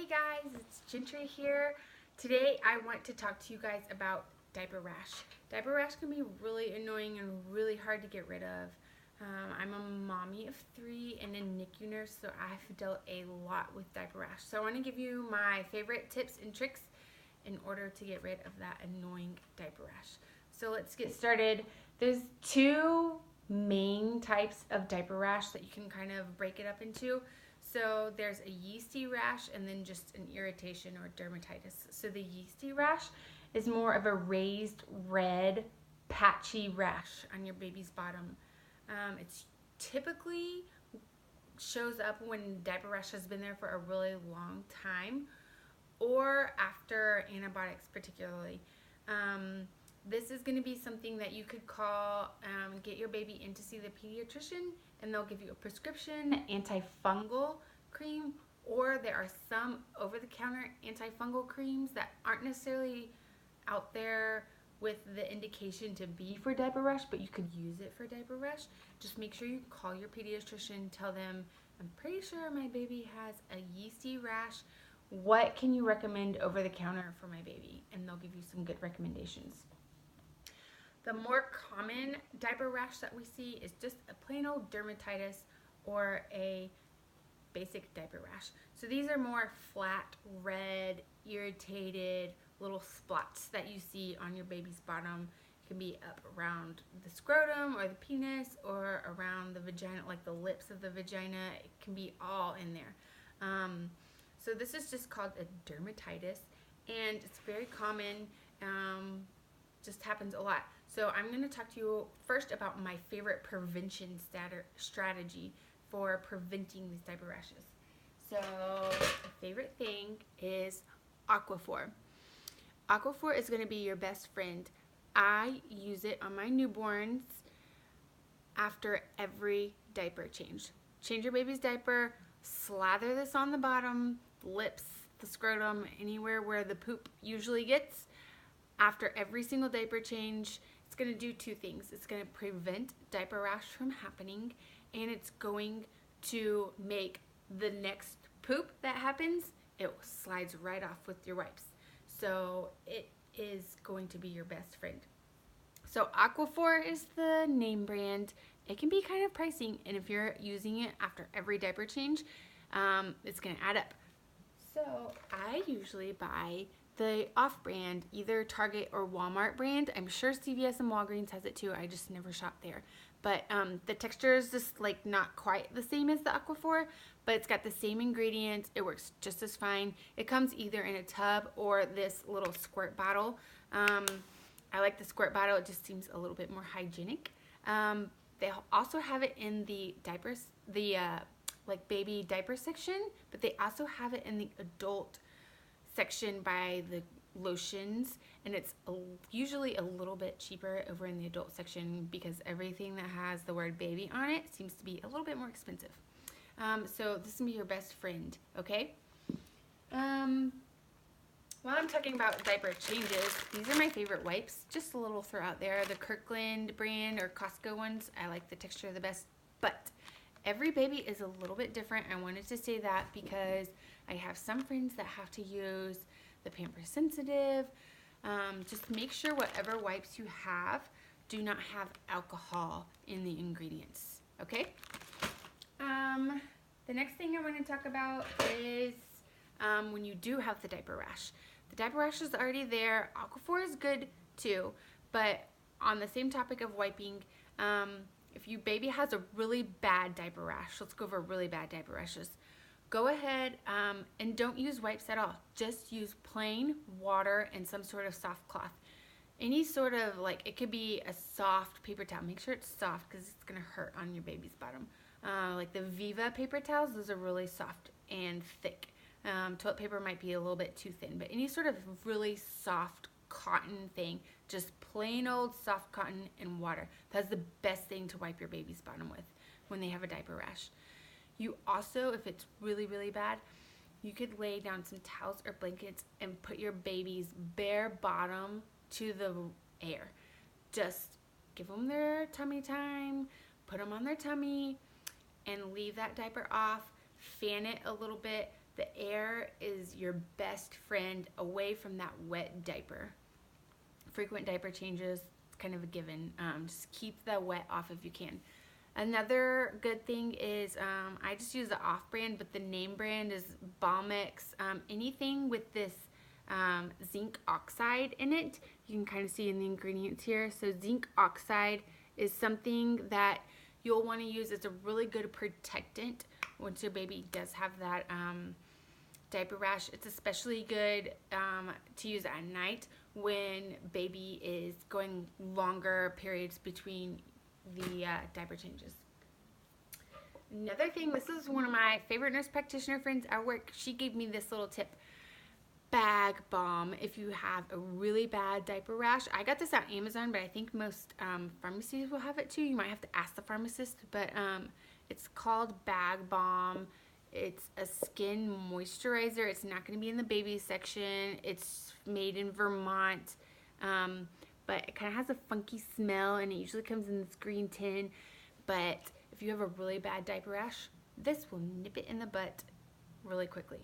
Hey guys, it's Gentry here. Today I want to talk to you guys about diaper rash. Diaper rash can be really annoying and really hard to get rid of. I'm a mommy of 3 and a NICU nurse, so I've dealt a lot with diaper rash. So I want to give you my favorite tips and tricks in order to get rid of that annoying diaper rash. So let's get started. There's 2 main types of diaper rash that you can kind of break it up into. So there's a yeasty rash and then just an irritation or dermatitis. So the yeasty rash is more of a raised red patchy rash on your baby's bottom. It's typically shows up when diaper rash has been there for a really long time or after antibiotics particularly. This is going to be something that you could call, get your baby in to see the pediatrician, and they'll give you a prescription antifungal cream, or there are some over-the-counter antifungal creams that aren't necessarily out there with the indication to be for diaper rash, but you could use it for diaper rash. Just make sure you call your pediatrician, tell them, I'm pretty sure my baby has a yeasty rash. What can you recommend over the counter for my baby? And they'll give you some good recommendations. The more common diaper rash that we see is just a plain old dermatitis or a basic diaper rash. So these are more flat, red, irritated little spots that you see on your baby's bottom. It can be up around the scrotum or the penis or around the vagina, like the lips of the vagina. It can be all in there. So this is just called a dermatitis, and it's very common. Just happens a lot. So I'm going to talk to you first about my favorite prevention strategy for preventing these diaper rashes. So my favorite thing is Aquaphor. Aquaphor is going to be your best friend. I use it on my newborns after every diaper change. Change your baby's diaper, slather this on the bottom, lips, the scrotum, anywhere where the poop usually gets. After every single diaper change, it's going to do 2 things. It's going to prevent diaper rash from happening, and it's going to make the next poop that happens, it slides right off with your wipes. So it is going to be your best friend. So Aquaphor is the name brand. It can be kind of pricey, and if you're using it after every diaper change, it's going to add up. So I usually buy the off-brand, either Target or Walmart brand. I'm sure CVS and Walgreens has it too. I just never shop there. But the texture is just like not quite the same as the Aquaphor, but it's got the same ingredients. It works just as fine. It comes either in a tub or this little squirt bottle. I like the squirt bottle. It just seems a little bit more hygienic. They also have it in the diapers, the like baby diaper section, but they also have it in the adult section by the lotions, and it's usually a little bit cheaper over in the adult section because everything that has the word baby on it seems to be a little bit more expensive. So this will be your best friend, okay? While I'm talking about diaper changes, these are my favorite wipes. Just a little throw out there. The Kirkland brand or Costco ones, I like the texture the best, but every baby is a little bit different. I wanted to say that because I have some friends that have to use the Pampers Sensitive. Just make sure whatever wipes you have do not have alcohol in the ingredients, okay? The next thing I want to talk about is when you do have the diaper rash. The diaper rash is already there. Aquaphor is good too, but on the same topic of wiping, if your baby has a really bad diaper rash, let's go over really bad diaper rashes. Go ahead and don't use wipes at all. Just use plain water and some sort of soft cloth. Any sort of, like, it could be a soft paper towel. Make sure it's soft because it's going to hurt on your baby's bottom. Like the Viva paper towels, those are really soft and thick. Toilet paper might be a little bit too thin, but any sort of really soft cotton thing, just plain old soft cotton and water. That's the best thing to wipe your baby's bottom with when they have a diaper rash. You also, if it's really, really bad, you could lay down some towels or blankets and put your baby's bare bottom to the air. Just give them their tummy time, put them on their tummy, and leave that diaper off. Fan it a little bit. The air is your best friend away from that wet diaper. Frequent diaper changes, kind of a given. Just keep the wet off if you can. Another good thing is I just use the off-brand, but the name brand is Balmix. Anything with this zinc oxide in it, you can kind of see in the ingredients here. So zinc oxide is something that you'll want to use as a really good protectant once your baby does have that diaper rash. It's especially good to use at night when baby is going longer periods between the diaper changes. Another thing, this is one of my favorite nurse practitioner friends at work. She gave me this little tip. Bag balm if you have a really bad diaper rash. I got this at Amazon, but I think most pharmacies will have it too. You might have to ask the pharmacist, but it's called Bag Balm. It's a skin moisturizer. It's not going to be in the baby section. It's made in Vermont, but it kind of has a funky smell, and it usually comes in this green tin. But if you have a really bad diaper rash, this will nip it in the butt really quickly.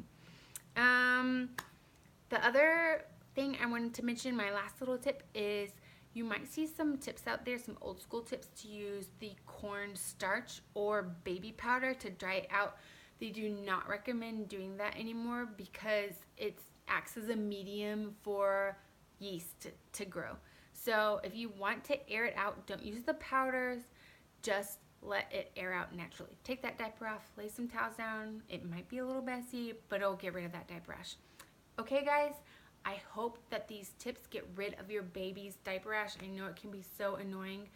The other thing I wanted to mention, my last little tip, is you might see some tips out there, some old school tips to use the corn starch or baby powder to dry it out. They do not recommend doing that anymore because it acts as a medium for yeast to grow. So if you want to air it out, don't use the powders, just let it air out naturally. Take that diaper off, lay some towels down. It might be a little messy, but it'll get rid of that diaper rash. Okay guys, I hope that these tips get rid of your baby's diaper rash. I know it can be so annoying.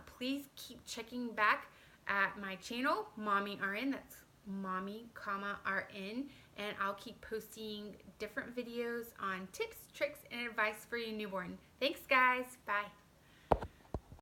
Please keep checking back at my channel, Mommy RN. That's Mommy, RN, and I'll keep posting different videos on tips, tricks, and advice for your newborn. Thanks guys, bye.